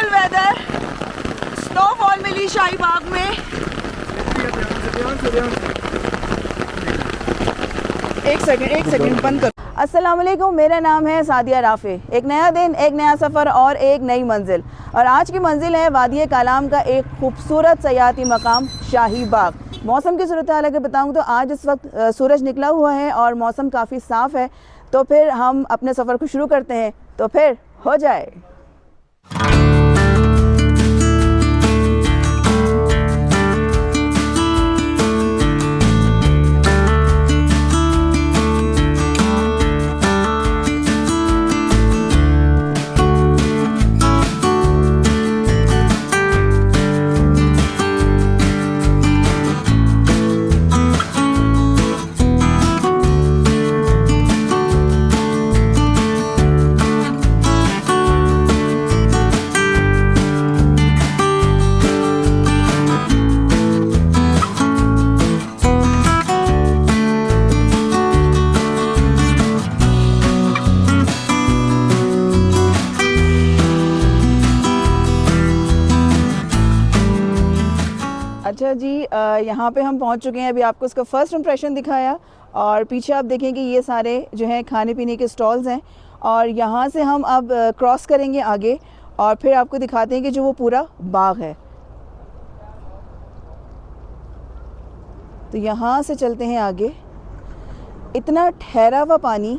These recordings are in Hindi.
ब्यूटीफुल वेदर, स्नोफॉल मिली शाही बाग में। एक सेकंड बंद कर। अस्सलाम वालेकुम, मेरा नाम है सादिया राफे। एक नया दिन, एक नया सफ़र और एक नई मंजिल। और आज की मंजिल है वादी कालाम का एक खूबसूरत सयाहती मकाम शाही बाग। मौसम की सूरत हाल अगर बताऊँ तो आज इस वक्त सूरज निकला हुआ है और मौसम काफ़ी साफ़ है। तो फिर हम अपने सफ़र को शुरू करते हैं, तो फिर हो जाए। अच्छा जी, यहाँ पे हम पहुँच चुके हैं। अभी आपको इसका फ़र्स्ट इम्प्रेशन दिखाया और पीछे आप देखेंगे ये सारे जो हैं खाने पीने के स्टॉल्स हैं। और यहाँ से हम अब क्रॉस करेंगे आगे और फिर आपको दिखाते हैं कि जो वो पूरा बाग है। तो यहाँ से चलते हैं आगे। इतना ठहरा हुआ पानी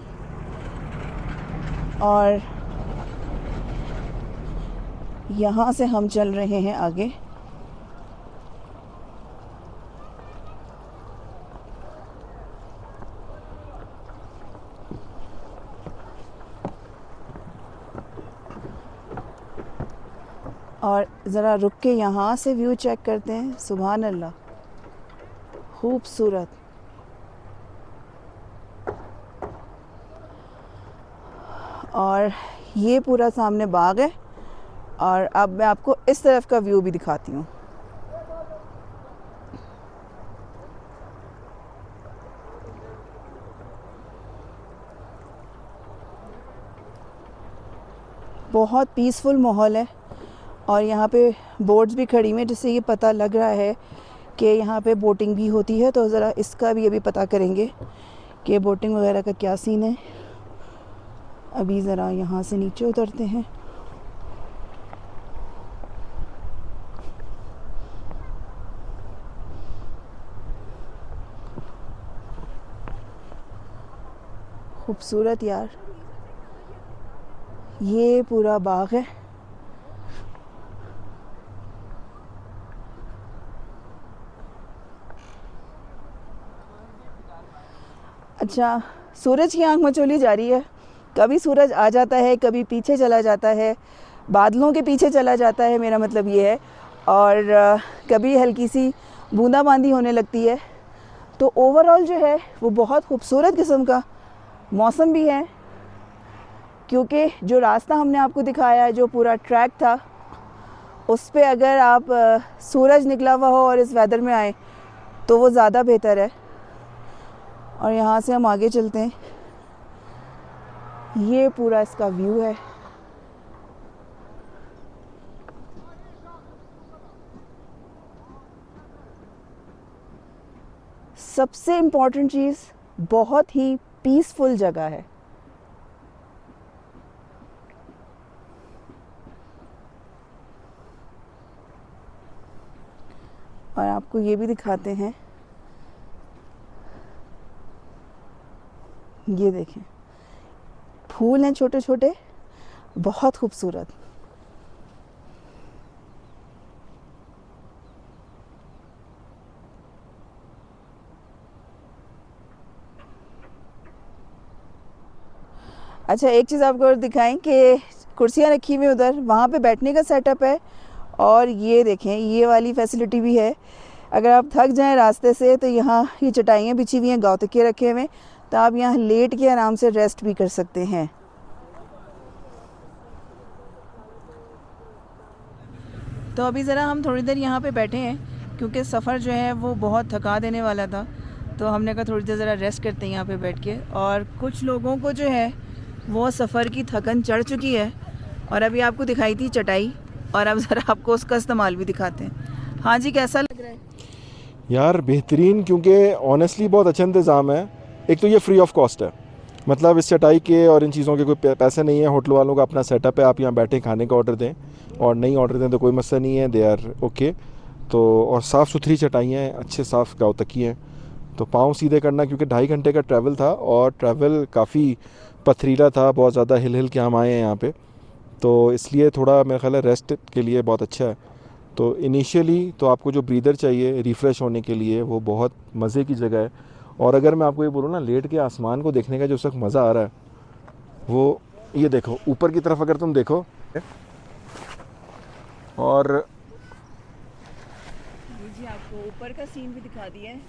और यहाँ से हम चल रहे हैं आगे। और ज़रा रुक के यहाँ से व्यू चेक करते हैं। सुभान अल्लाह, खूबसूरत। और ये पूरा सामने बाग है। और अब मैं आपको इस तरफ का व्यू भी दिखाती हूँ। बहुत पीसफुल माहौल है और यहाँ पे बोट्स भी खड़ी हुई हैं, जिससे ये पता लग रहा है कि यहाँ पे बोटिंग भी होती है। तो ज़रा इसका भी अभी पता करेंगे कि बोटिंग वगैरह का क्या सीन है। अभी ज़रा यहाँ से नीचे उतरते हैं। खूबसूरत यार, ये पूरा बाग है। अच्छा, सूरज की आंख मचोली जारी है। कभी सूरज आ जाता है, कभी पीछे चला जाता है, बादलों के पीछे चला जाता है, मेरा मतलब ये है। और कभी हल्की सी बूंदाबांदी होने लगती है। तो ओवरऑल जो है वो बहुत खूबसूरत किस्म का मौसम भी है। क्योंकि जो रास्ता हमने आपको दिखाया है, जो पूरा ट्रैक था, उस पे अगर आप सूरज निकला हुआ हो और इस वेदर में आए तो वो ज़्यादा बेहतर है। और यहाँ से हम आगे चलते हैं। ये पूरा इसका व्यू है। सबसे इम्पॉर्टेंट चीज़, बहुत ही पीसफुल जगह है। और आपको ये भी दिखाते हैं, ये देखें, फूल हैं छोटे छोटे, बहुत खूबसूरत। अच्छा, एक चीज़ आपको और दिखाएं कि कुर्सियाँ रखी हुई उधर, वहाँ पे बैठने का सेटअप है। और ये देखें, ये वाली फैसिलिटी भी है। अगर आप थक जाएं रास्ते से तो यहाँ ये चटाइयाँ बिछी हुई हैं, गाँव तकिए रखे हुए हैं, तो आप यहाँ लेट के आराम से रेस्ट भी कर सकते हैं। तो अभी ज़रा हम थोड़ी देर यहाँ पे बैठे हैं क्योंकि सफ़र जो है वो बहुत थका देने वाला था। तो हमने कहा थोड़ी देर ज़रा रेस्ट करते हैं यहाँ पे बैठ के। और कुछ लोगों को जो है वो सफ़र की थकन चढ़ चुकी है और अभी आपको दिखाई थी चटाई, और अब ज़रा आपको उसका इस्तेमाल भी दिखाते हैं। हाँ जी, कैसा लग रहा है? यार बेहतरीन, क्योंकि ऑनेस्टली बहुत अच्छा इंतज़ाम है। एक तो ये फ्री ऑफ कॉस्ट है, मतलब इस चटाई के और इन चीज़ों के कोई पैसे नहीं है। होटल वालों का अपना सेटअप है, आप यहाँ बैठे खाने का ऑर्डर दें और नहीं ऑर्डर दें तो कोई मसला नहीं है, दे आर ओके। तो और साफ़ सुथरी चटाइयाँ हैं, अच्छे साफ़ गाँव तकी हैं। तो पाँव सीधे करना, क्योंकि 2.5 घंटे का ट्रैवल था और ट्रैवल काफ़ी पथरीला था, बहुत ज़्यादा हिल हिल के हम आए हैं यहाँ पे, तो इसलिए थोड़ा मेरा ख्याल है रेस्ट के लिए बहुत अच्छा है। तो इनिशियली तो आपको जो ब्रीदर चाहिए रिफ़्रेश होने के लिए, वो बहुत मज़े की जगह है। और अगर मैं आपको ये बोलूँ ना, लेट के आसमान को देखने का जो उस वक्त मज़ा आ रहा है, वो ये देखो ऊपर की तरफ अगर तुम देखो, और जी आपको ऊपर का सीन भी दिखा दिया है।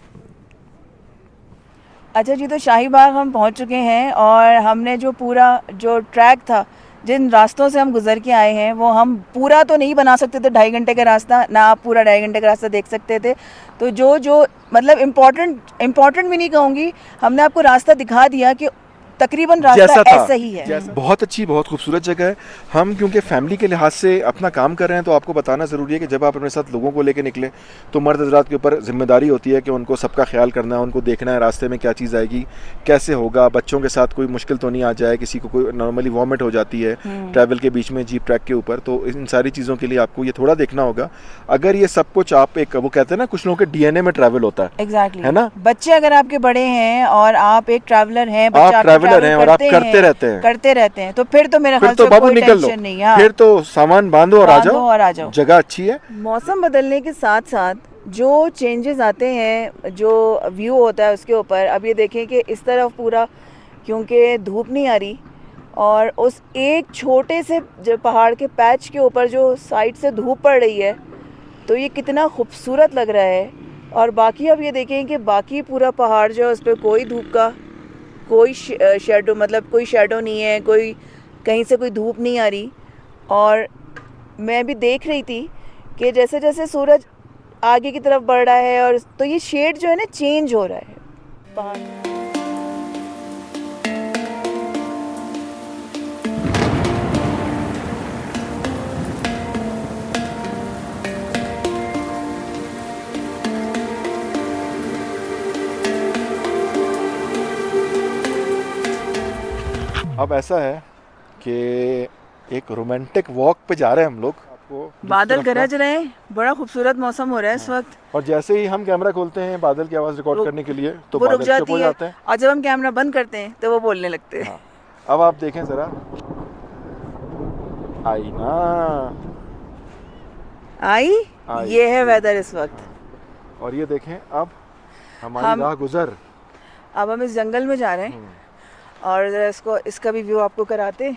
अच्छा जी, तो शाही बाग हम पहुंच चुके हैं और हमने जो पूरा जो ट्रैक था, जिन रास्तों से हम गुजर के आए हैं, वो हम पूरा तो नहीं बना सकते थे, 2.5 घंटे का रास्ता ना आप पूरा 2.5 घंटे का रास्ता देख सकते थे। तो जो जो मतलब इम्पोर्टेंट भी नहीं कहूँगी, हमने आपको रास्ता दिखा दिया कि तकरीबन रास्ता जैसा था, ऐसा ही है। बहुत अच्छी बहुत खूबसूरत जगह है। हम क्योंकि फैमिली के लिहाज से अपना काम कर रहे हैं, तो आपको बताना ज़रूरी है कि जब आप अपने साथ लोगों को लेकर निकले तो मर्द हज़रात के ऊपर ज़िम्मेदारी होती है कि उनको सबका ख्याल करना है, उनको देखना है रास्ते में क्या चीज़ आएगी, कैसे होगा, बच्चों के साथ कोई मुश्किल तो नहीं आ जाए, किसी को कोई नॉर्मली वॉमिट हो जाती है ट्रैवल के बीच में जीप ट्रैक के ऊपर। तो इन सारी चीज़ों के लिए आपको ये थोड़ा देखना होगा। अगर ये सब कुछ आप एक, वो कहते हैं ना, कुछ लोगों के डीएनए में ट्रैवल होता है, एग्जैक्टली है ना। बच्चे अगर आपके बड़े हैं और आप एक ट्रैवलर हैं, आप बच्चे आपके ट्रैवलर हैं और आप करते रहते हैं, तो फिर तो मेरे फिर ख्याल तो से बाबू कोई निकल लो, टेंशन नहीं है। हाँ, फिर तो सामान बांधो और आ बांधो जाओ, जगह अच्छी है। मौसम बदलने के साथ साथ जो चेंजेस आते हैं, जो व्यू होता है उसके ऊपर, अब ये देखें कि इस तरफ पूरा, क्योंकि धूप नहीं आ रही और उस एक छोटे से जो पहाड़ के पैच के ऊपर जो साइड से धूप पड़ रही है, तो ये कितना खूबसूरत लग रहा है। और बाकी अब ये देखें कि बाकी पूरा पहाड़ जो है, उस पर कोई धूप का कोई शेडो, मतलब कोई शेडो नहीं है, कोई कहीं से कोई धूप नहीं आ रही। और मैं भी देख रही थी कि जैसे जैसे सूरज आगे की तरफ बढ़ रहा है, और तो ये शेड जो है ना चेंज हो रहा है पहाड़। अब ऐसा है कि एक रोमांटिक वॉक पे जा रहे हैं हम लोग। आपको बादल गरज रहे हैं, बड़ा खूबसूरत मौसम हो रहा है इस वक्त। और जैसे ही हम कैमरा खोलते हैं बादल की आवाज़ रिकॉर्ड करने के लिए, तो वो रुक बादल चुप जाती हो है, जाते हैं। और जब हम कैमरा बंद करते हैं तो वो बोलने लगते हैं। हाँ, अब आप देखें ज़रा, आई ना, आई, ये है वेदर इस वक्त। और ये देखें अब हमारी राह गुजर। अब हम इस जंगल में जा रहे हैं और ज़रा इसका भी व्यू आपको कराते,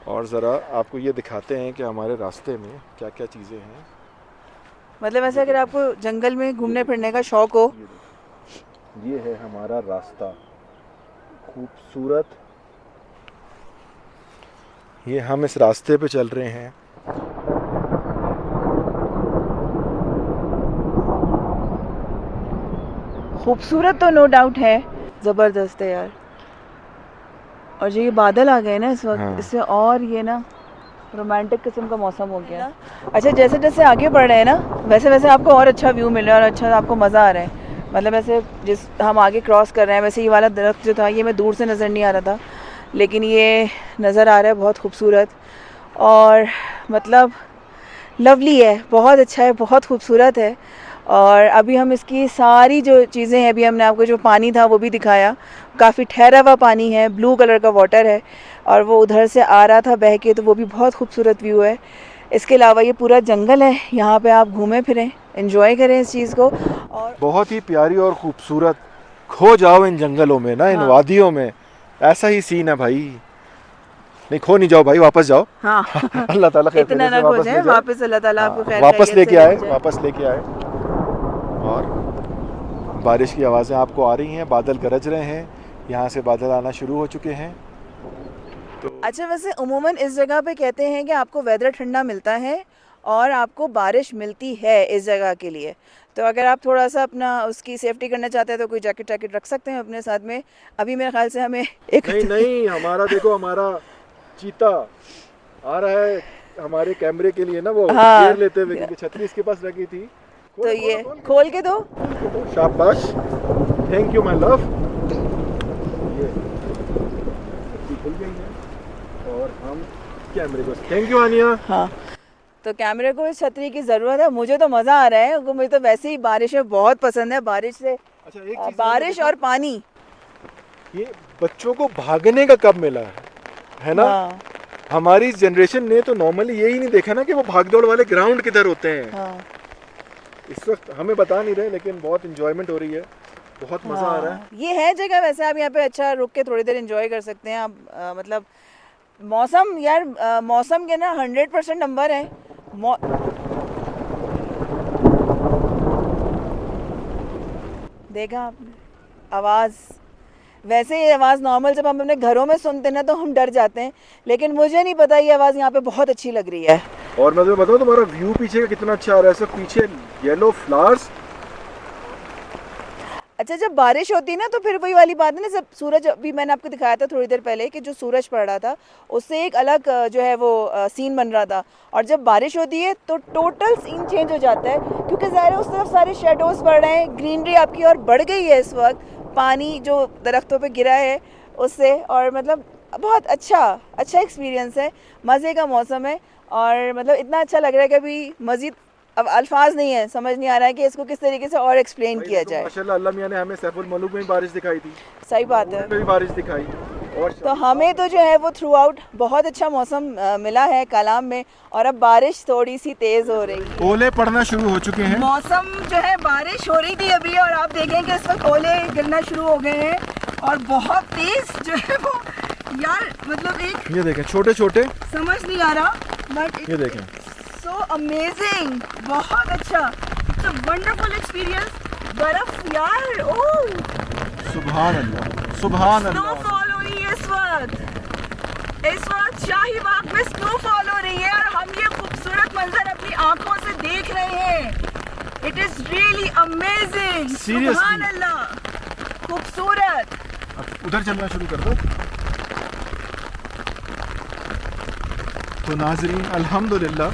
और ज़रा आपको ये दिखाते हैं कि हमारे रास्ते में क्या क्या चीज़ें हैं। मतलब ऐसे अगर आपको जंगल में घूमने फिरने का शौक हो, ये है हमारा रास्ता, खूबसूरत। ये हम इस रास्ते पे चल रहे हैं। खूबसूरत तो नो डाउट है, ज़बरदस्त है यार। और जो ये बादल आ गए ना इस वक्त, हाँ। इससे और ये ना रोमांटिक किस्म का मौसम हो गया। अच्छा, जैसे जैसे आगे बढ़ रहे हैं ना, वैसे वैसे आपको और अच्छा व्यू मिल रहा है और अच्छा आपको मज़ा आ रहा है। मतलब ऐसे जिस हम आगे क्रॉस कर रहे हैं, वैसे ये वाला दरख्त जो था, ये मैं दूर से नज़र नहीं आ रहा था, लेकिन ये नज़र आ रहा है बहुत खूबसूरत। और मतलब लवली है, बहुत अच्छा है, बहुत खूबसूरत है। और अभी हम इसकी सारी जो चीज़ें हैं, अभी हमने आपको जो पानी था वो भी दिखाया, काफ़ी ठहरा हुआ पानी है, ब्लू कलर का वाटर है, और वो उधर से आ रहा था बह के, तो वो भी बहुत खूबसूरत व्यू है। इसके अलावा ये पूरा जंगल है, यहाँ पे आप घूमें फिरें, एंजॉय करें इस चीज़ को। और बहुत ही प्यारी और खूबसूरत, खो जाओ इन जंगलों में ना, इन हाँ। वादियों में। ऐसा ही सीन है भाई, नहीं खो नहीं जाओ भाई, वापस जाओ। हाँ अल्लाह ताला खैर इतना ना खो जाए, वापस अल्लाह ताला आपको खैर वापस खैरियत लेके से आए, ले जाए। वापस लेके आए। और बारिश की आवाज़ें आपको आ रही हैं, बादल गरज रहे हैं, यहाँ से बादल आना शुरू हो चुके हैं। तो अच्छा, वैसे उमूमन इस जगह पे कहते हैं कि आपको वेदर ठंडा मिलता है और आपको बारिश मिलती है इस जगह के लिए। तो अगर आप थोड़ा सा अपना उसकी सेफ्टी करना चाहते हैं तो कोई जैकेट रख सकते हैं अपने साथ में। अभी मेरे ख्याल से हमें एक नहीं, हमारा देखो, हमारा चीता आ रहा है हमारे कैमरे के लिए ना वो हाँ। केयर लेते हुए, क्योंकि छतरी इसके पास रखी थी। तो ये खोल के दो। शाबाश, थैंक यू माय लव। ये खुल गई है और हम कैमरे को थैंक यू आनिया। हाँ, तो कैमरे को इस छतरी की ज़रूरत है। मुझे तो मज़ा आ रहा है क्योंकि मुझे तो वैसे ही बारिश में बहुत पसंद है। बारिश से अच्छा, एक चीज़ बारिश और पानी, ये बच्चों को भागने का कब मिला है ना। हाँ, हमारी जनरेशन ने तो नॉर्मली यही नहीं देखा ना कि वो भागदौड़ वाले ग्राउंड किधर होते हैं। हाँ, इस वक्त हमें बता नहीं रहे, लेकिन बहुत इंजॉयमेंट हो रही है, बहुत मज़ा आ रहा है। हाँ। ये है जगह वैसे, आप यहाँ पे अच्छा रुक के थोड़ी देर एंजॉय कर सकते हैं आप। मतलब मौसम यार, मौसम के ना 100% नंबर है। देखा आपने आवाज़, वैसे ये आवाज़ नॉर्मल जब हम अपने घरों में सुनते हैं ना तो हम डर जाते हैं, लेकिन मुझे नहीं पता ये आवाज़ यहाँ पे बहुत अच्छी लग रही है। और मैं तुम्हें बताऊँ, तुम्हारा व्यू पीछे का कितना अच्छा आ रहा है। सब पीछे येलो फ्लावर्स। अच्छा, जब बारिश होती है ना तो फिर वही वाली बात है ना, जब सूरज, अभी मैंने आपको दिखाया था थोड़ी देर पहले कि जो सूरज पड़ रहा था उससे एक अलग जो है वो सीन बन रहा था, और जब बारिश होती है तो टोटल सीन चेंज हो जाता है, क्योंकि ज़ाहिर है उस तरफ सारे शेडोज़ पड़ रहे हैं, ग्रीनरी आपकी और बढ़ गई है इस वक्त, पानी जो दरख्तों पे गिरा है उससे, और मतलब बहुत अच्छा एक्सपीरियंस है, मज़े का मौसम है, और मतलब इतना अच्छा लग रहा है कि अभी मज़ीद अब अल्फाज नहीं है, समझ नहीं आ रहा है कि इसको किस तरीके से और एक्सप्लेन किया जाए। माशाल्लाह, अल्लाह मियां ने हमें सैफुल मलूक में भी बारिश दिखाई थी। सही बात है, में भी बारिश दिखाई, और तो हमें तो जो है वो थ्रू आउट बहुत अच्छा मौसम मिला है कलाम में, और अब बारिश थोड़ी सी तेज़ हो रही है, ओले पड़ना शुरू हो चुके हैं। मौसम जो है, बारिश हो रही थी अभी और आप देखें कि इस वक्त ओले गिरना शुरू हो गए हैं, और बहुत तेज़ जो है वो, यार मतलब एक ये देखें छोटे छोटे, समझ नहीं आ रहा, बट ये देखें सो अमेजिंग, बहुत अच्छा, इट्स अ वंडरफुल एक्सपीरियंस। बर्फ यार, ओह सुभान अल्लाह, सुभान अल्लाह। स्नोफॉल हो रही है इस वक्त शाही बाग में स्नोफॉल हो रही है, और हम ये खूबसूरत मंजर अपनी आंखों से देख रहे हैं। इट इज रियली अमेजिंग, सुभान अल्लाह, खूबसूरत। अब उधर चलना शुरू कर दो। तो नाजरीन, अल्हम्दुलिल्लाह,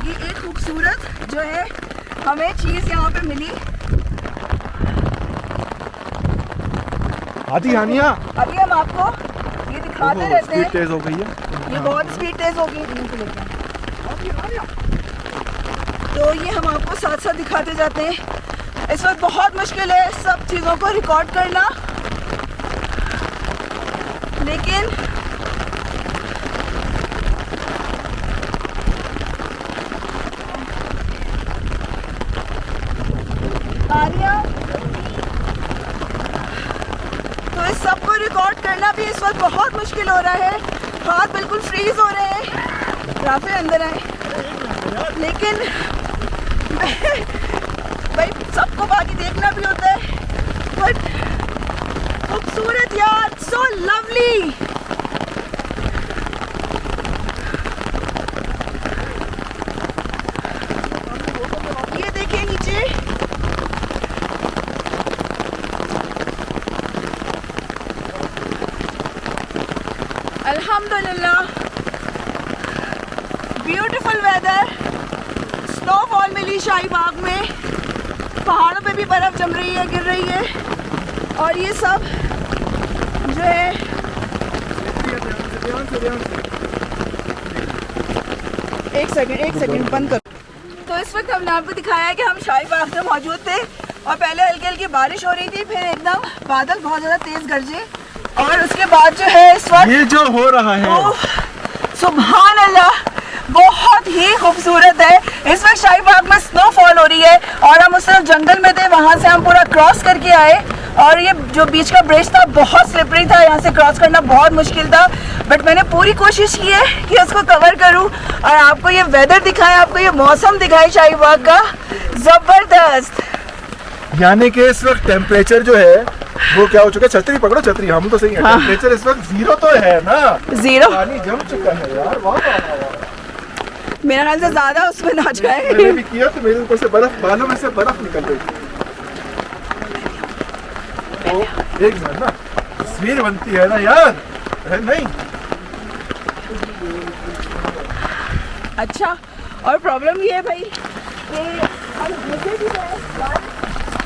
ये एक खूबसूरत जो है हमें चीज़ यहाँ पे मिली। आदि आनिया, अभी हम आपको ये दिखाते रहते स्पीड हैं, तेज हो गई है, ये बहुत स्पीड तेज हो गई, तो ये हम आपको साथ साथ दिखाते जाते हैं। इस वक्त बहुत मुश्किल है सब चीज़ों को रिकॉर्ड करना, लेकिन आलिया, तो इस सब को रिकॉर्ड करना भी इस वक्त बहुत मुश्किल हो रहा है, हाथ बिल्कुल फ्रीज हो रहे हैं। राफे अंदर आए, लेकिन भाई सबको बाकी देखना भी होता है, बट खूबसूरत यार, सो लवली। ये देखिए नीचे, अल्हम्दुलिल्लाह ब्यूटीफुल वेदर, स्नोफॉल मिली शाही बाग में, पहाड़ों पे भी बर्फ़ जम रही है, गिर रही है, और ये सब जो है एक सेकंड बंद कर। तो इस वक्त हमने आपको दिखाया है कि हम शाही बाग में मौजूद थे, और पहले हल्की हल्की बारिश हो रही थी, फिर एकदम बादल बहुत ज़्यादा तेज़ गरजे, और उसके बाद जो है इस वक्त ये जो हो रहा है, सुभान अल्लाह, बहुत ही खूबसूरत है। इस वक्त शाही बाग में स्नोफॉल हो रही है, और हम उस तरफ जंगल में थे, वहाँ से हम पूरा क्रॉस करके आए, और ये जो बीच का ब्रिज था बहुत स्लिपरी था, यहाँ से क्रॉस करना बहुत मुश्किल था, बट मैंने पूरी कोशिश की है कि उसको कवर करूँ और आपको ये वेदर दिखाएं, आपको ये मौसम दिखाएं शाही बाग का, ज़बरदस्त। यानी कि इस वक्त टेम्परेचर जो है वो क्या हो चुका है, छतरी पकड़ो, छतरी, हम तो सही है, हाँ। टेम्परेचर इस वक्त 0 तो है ना, 0, पानी जम चुका है यार, वाह वाह वाह। मेरा ख्याल से ज़्यादा उसमें ना जाए। मैंने भी किया तो मेरे ऊपर से बर्फ, बालों में से बर्फ निकल रही थी। तो एक मिनट ना, तस्वीर बनती है ना यार, नहीं अच्छा, और प्रॉब्लम ये है भाई कि हम मुझे भी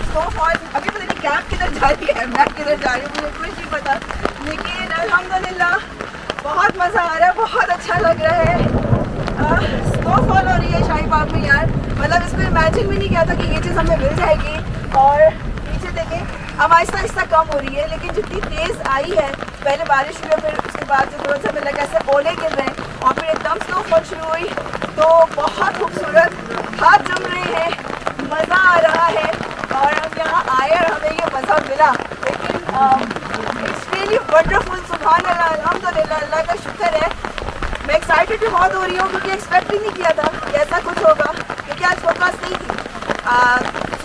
स्नोफॉल अभी पता नहीं कैब किधर जा रही है, मैं किधर जा रही हूँ, मुझे कुछ नहीं पता, लेकिन अल्हम्दुलिल्लाह बहुत मज़ा आ रहा है, बहुत अच्छा लग रहा है। स्नोफॉल हो रही है शाही बाग में यार, मतलब इसको इमेजिन भी नहीं किया था कि ये चीज़ हमें मिल जाएगी। और पीछे देखें अब आहिस्ता आहिस्ता कम हो रही है, लेकिन जितनी तेज़ आई है, पहले बारिश हुई, फिर उसके बाद जो थोड़ा सा मिला कैसे ओले गिर रहे हैं और फिर एकदम स्नोफॉल शुरू हुई, तो बहुत खूबसूरत, हाथ जम रहे हैं, मज़ा आ रहा है। और हम यहाँ आए और हमें ये मज़ा मिला, लेकिन इट्स रियली वंडरफुल, सुभान अल्लाह, अल्हम्दुलिल्लाह, अल्लाह का शुक्र है। मैं एक्साइटेड भी बहुत हो रही हूँ क्योंकि एक्सपेक्ट ही नहीं किया था कि ऐसा कुछ होगा, क्योंकि आज फोरकास्ट नहीं थी,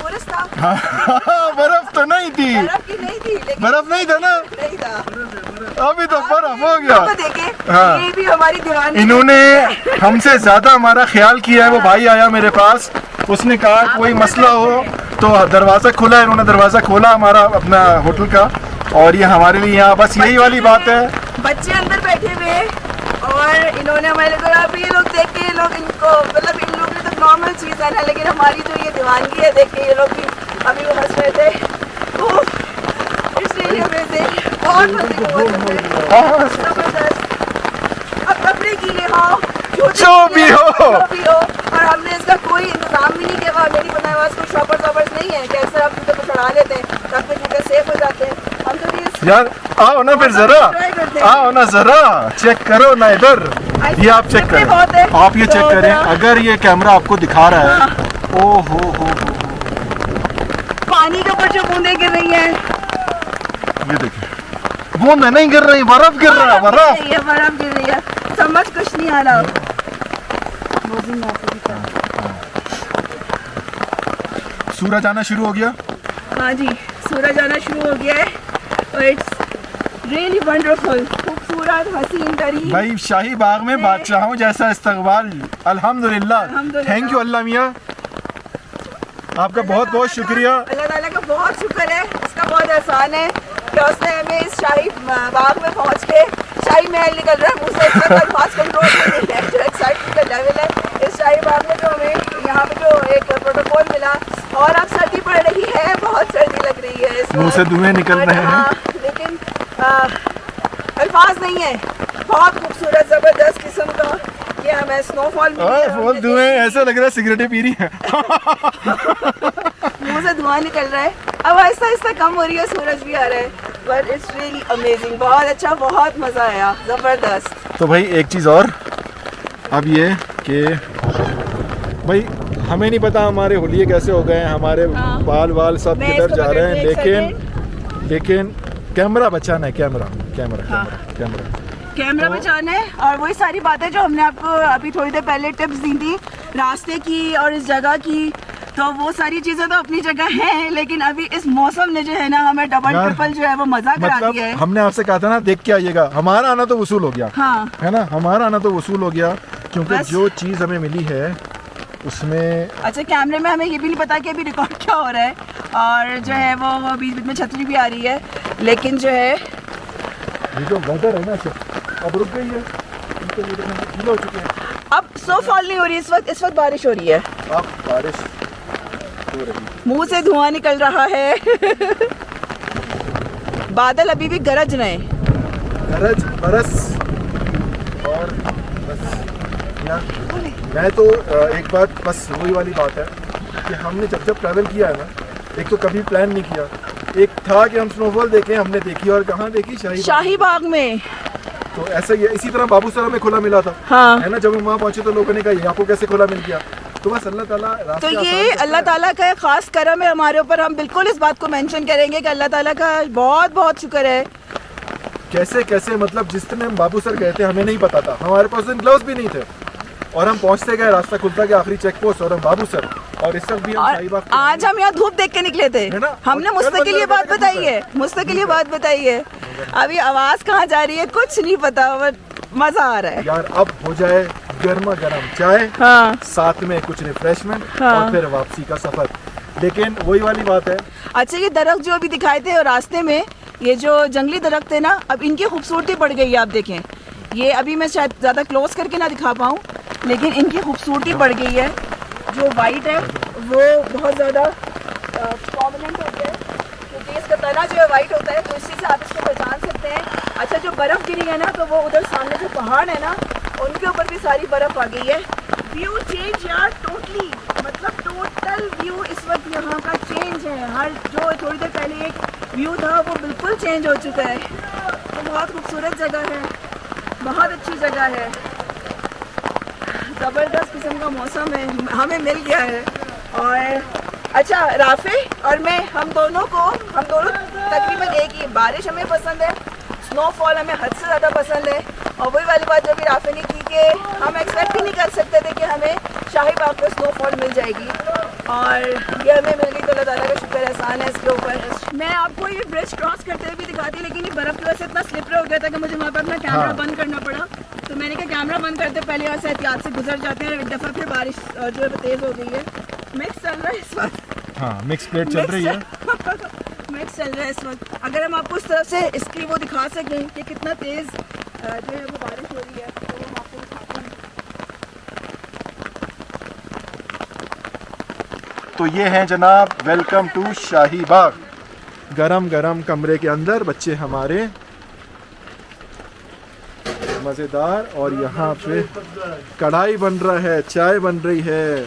सूरज था। बर्फ तो नहीं थी, बर्फ की नहीं थी, लेकिन बर्फ नहीं था ना, नहीं था। अभी तो बर्फ हो गया। तो देखें, हाँ। ये भी हमारी दीवानी इन्होंने हमसे ज्यादा हमारा ख्याल किया है। वो भाई आया मेरे पास, उसने कहा कोई मसला हो तो दरवाज़ा खुला है, इन्होंने दरवाज़ा खोला हमारा अपना होटल का, और ये हमारे लिए यहाँ बस यही वाली बात है। बच्चे अंदर बैठे हुए हैं और इन्होंने हमारे को अभी ये लोग देख के, ये लोग इनको मतलब इन लोगों ने तो नॉर्मल चीज़ है ना, लेकिन हमारी जो ये दीवानगी है देख के ये लोग भी अभी वो हंस रहे थे। इसलिए बहुत जबरदस्त। अब कपड़े गीले हो जो भी हो, और हमने इसका कोई इंतजाम भी नहीं किया। मेरी बनाए पास कोई शॉपर्स वॉपर्स नहीं है कि अक्सर आप जूते को चढ़ा लेते हैं ताकि जूते सेफ हो जाते हैं। हम तो भी यार आओ ना फिर जरा, आओ ना जरा, चेक करो ना इधर, ये आप चेक करें, आप ये चेक करें, अगर ये कैमरा आपको दिखा रहा है, ओ हो पानी के ऊपर जो बूंदें गिर रही हैं, ये देखिए, बूंदें नहीं गिर रही, बर्फ गिर रहा है, बर्फ गिर रही है, समझ कुछ नहीं आ रहा। सूरज आना शुरू हो गया। हाँ जी, सूरज आना शुरू हो गया है और इट्स रियली वंडरफुल, खूबसूरत, हसीन तरीन। भाई शाही बाग में बादशाहों जैसा इस्तकबाल, अल्हम्दुलिल्लाह, थैंक यू अल्लाह मियाँ, आपका बहुत बहुत शुक्रिया। अल्लाह ताला का बहुत शुक्र है, उसका बहुत एहसान है कि उसने हमें इस शाही बाग में पहुँच के, शाही महल निकल रहा है मुझसे, फास्ट कंट्रोल नहीं है, जो एक्साइटमेंट का लेवल है इस शाही बाग में, जो हमें यहाँ पे जो एक प्रोटोकॉल मिला। और अब सर्दी पड़ रही है, बहुत सर्दी लग रही है, मुंह से धुएं निकल रहे हैं, लेकिन अल्फाज नहीं है, बहुत खूबसूरत ज़बरदस्त किस्म का ये हमें स्नोफॉल फॉल धुएं, ऐसा लग रहा है सिगरेटें पी रही है। मुंह से धुआं निकल रहा है, अब आहिस्ता आहिस्ता कम हो रही है, सूरज भी आ रहा है, बट इट्स रियली अमेजिंग, बहुत अच्छा, बहुत मज़ा आया, ज़बरदस्त। तो भाई एक चीज़ और, अब ये कि भाई हमें नहीं पता हमारे हुलिये कैसे हो गए हैं, हमारे बाल वाल सब किधर जा रहे हैं, लेकिन कैमरा बचाना है, कैमरा बचाना है। और वही सारी बातें जो हमने आपको अभी थोड़ी देर पहले टिप्स दी थी रास्ते की और इस जगह की, तो वो सारी चीज़ें तो अपनी जगह हैं, लेकिन अभी इस मौसम ने जो है ना हमें डबल ट्रिपल जो है वो मजा करा दिया है। हमने आपसे कहा था ना देख के आइएगा, हमारा आना तो वसूल हो गया, हाँ है ना, हमारा आना तो वसूल हो गया, क्योंकि जो चीज़ हमें मिली है उसमें। अच्छा, कैमरे में हमें ये भी नहीं पता कि अभी रिकॉर्ड क्या हो रहा है, और जो है वो बीच बीच में छतरी भी आ रही है, लेकिन जो है ये जो वेदर है ना अब रुक गई है, हो चुके हैं, अब स्नोफॉल नहीं हो रही, इस वक्त बारिश हो रही है, अब बारिश हो रही, मुंह से धुआं निकल रहा है। बादल अभी भी गरज रहे हैं, गरज बरस, और बस यार मैं तो एक बात, बस वही वाली बात है कि हमने जब ट्रैवल किया है ना, एक तो कभी प्लान नहीं किया, एक था कि हम स्नोफॉल देखें, हमने देखी, और कहाँ देखी, शाही बाग में। तो ऐसा ही इसी तरह बाबूसरा में खुला मिला था, हाँ। है ना, जब हम वहाँ पहुँचे तो लोगों ने कहा ये आपको कैसे खुला मिल गया, तो बस अल्लाह ताला, तो ये अल्लाह ताला का खास करम है हमारे ऊपर, हम बिल्कुल इस बात को मेंशन करेंगे कि अल्लाह ताला का बहुत बहुत शुक्र है। कैसे कैसे मतलब जिस दिन हम बाबूसर गए थे हमें नहीं पता था, हमारे पास ग्लव्स भी नहीं थे, और हम पहुंचते गए, रास्ता खुलता गया आखिरी चेक पोस्ट, और हम बाबूसर, और इस वक्त भी हम शाही बाग, आज हम यहाँ धूप देख के निकले थे, है ना, हमने मुस्तकिल बात बताई है, मुस्तकिल बात बताई है, अभी आवाज कहाँ जा रही है कुछ नहीं पता, मजा आ रहा है यार। अब हो जाए गर्मा गर्म चाय, हाँ, साथ में कुछ रिफ्रेशमेंट, हाँ, और फिर वापसी का सफर, लेकिन वही वाली बात है। अच्छा, ये दरख्त जो अभी दिखाए थे और रास्ते में, ये जो जंगली दरख्त है ना, अब इनकी खूबसूरती बढ़ गई है। आप देखें, ये अभी मैं शायद ज़्यादा क्लोज करके ना दिखा पाऊँ, लेकिन इनकी खूबसूरती बढ़ गई है। जो वाइट है वो बहुत ज़्यादा प्रोमिनेंट हो गया है, क्योंकि इसका तना जो है वाइट होता है, तो इसी से आप इसको पहचान सकते हैं। अच्छा, जो बर्फ़ गिरी है ना, तो वो उधर सामने जो पहाड़ है ना, उनके ऊपर भी सारी बर्फ़ आ गई है। व्यू चेंज यार टोटली, मतलब टोटल व्यू इस वक्त यहाँ का चेंज है। हर जो थोड़ी देर पहले एक व्यू था वो बिल्कुल चेंज हो चुका है। तो बहुत खूबसूरत जगह है, बहुत अच्छी जगह है, ज़बरदस्त किस्म का मौसम है, हमें मिल गया है। और अच्छा, राफे और मैं, हम दोनों तकरीबन एक ही, बारिश हमें पसंद है, स्नोफॉल हमें हद से ज़्यादा पसंद है। और वही वाली बात जो भी राफे ने की कि हम एक्सपेक्ट ही नहीं कर सकते थे कि हमें शाही बाग पर स्नोफॉल मिल जाएगी, और ये हमें मिल गई, तो अल्लाह ताला का शुक्र एहसान है इसके ऊपर। मैं आपको ये ब्रिज क्रॉस करते हुए भी दिखाती, लेकिन ये बर्फ़ की वजह से इतना स्लिपर हो गया था कि मुझे वहाँ पर अपना कैमरा बंद करना पड़ा। तो मैंने कहा कैमरा बंद करते पहले यहाँ से एहतियात से गुजर जाते हैं। एक दफ़ा फिर बारिश जो है तेज़ हो गई है। मिक्स चल रहा है इस वक्त। हाँ, मिक्स प्लेट चल रही है। मिक्स चल रहा है इस वक्त। अगर हम आपको उस तरफ से इसकी वो दिखा सकें कि कितना तेज़ जो है वो बारिश हो रही है, तो हम आपको दिखाते हैं। तो ये हैं जनाब, वेलकम टू शाही बाग। गरम गरम कमरे के अंदर बच्चे हमारे, मज़ेदार। और यहाँ पे कढ़ाई बन रहा है, चाय बन रही है,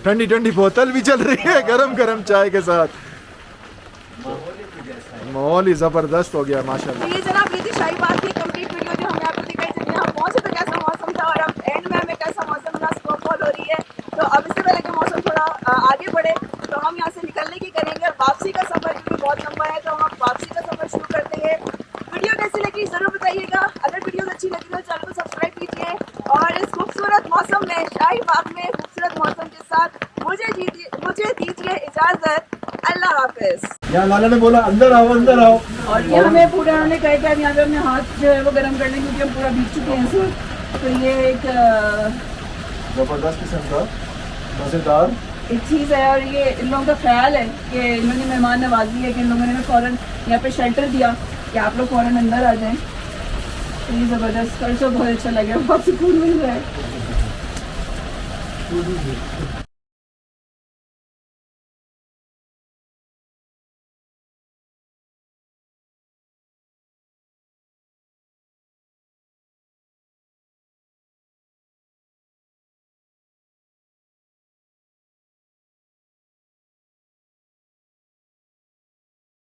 ठंडी ठंडी बोतल भी चल रही है गरम गरम चाय के साथ। माहौल ही ज़बरदस्त हो गया माशाल्लाह। ये जनाब, ये थी शाही बाग की कंप्लीट वीडियो जो हमने आपको दिखाई। जब यहाँ पहुँचे तो कैसा मौसम था, और अब एंड में हमें कैसा मौसम था, स्नोफॉल हो रही है। तो अब इससे पहले कि मौसम थोड़ा आगे बढ़े, तो हम यहाँ से निकलने की करेंगे। और वापसी का सफ़र क्योंकि बहुत लंबा है, तो हम वापसी का सफ़र शुरू करते हैं। वीडियो कैसी लगी ज़रूर बताइएगा। अगर वीडियो अच्छी लगी तो चैनल को सब्सक्राइब कीजिए, और इस खूबसूरत मौसम में, शाही बाग में खूबसूरत मौसम के साथ मुझे दीजिए इजाज़त। अल्लाह हाफिज़। यहाँ लाला ने बोला अंदर आओ, अंदर आओ। और ये हमें पूरा उन्होंने कहा कि अब यहाँ पे अपने हाथ जो है वो गर्म कर लें, क्योंकि हम पूरा भीग चुके हैं इस वक्त। तो ये एक ज़बरदस्त किस्म का मज़ेदार एक चीज़ है, और ये इन लोगों का ख्याल है कि इन्होंने मेहमान नवाजी है कि इन लोगों ने फ़ौरन यहाँ पे शेल्टर दिया कि आप लोग फ़ौरन अंदर आ जाएं। तो ये ज़बरदस्त, कल तो बहुत अच्छा लगा, बहुत सुकून मिल रहा है।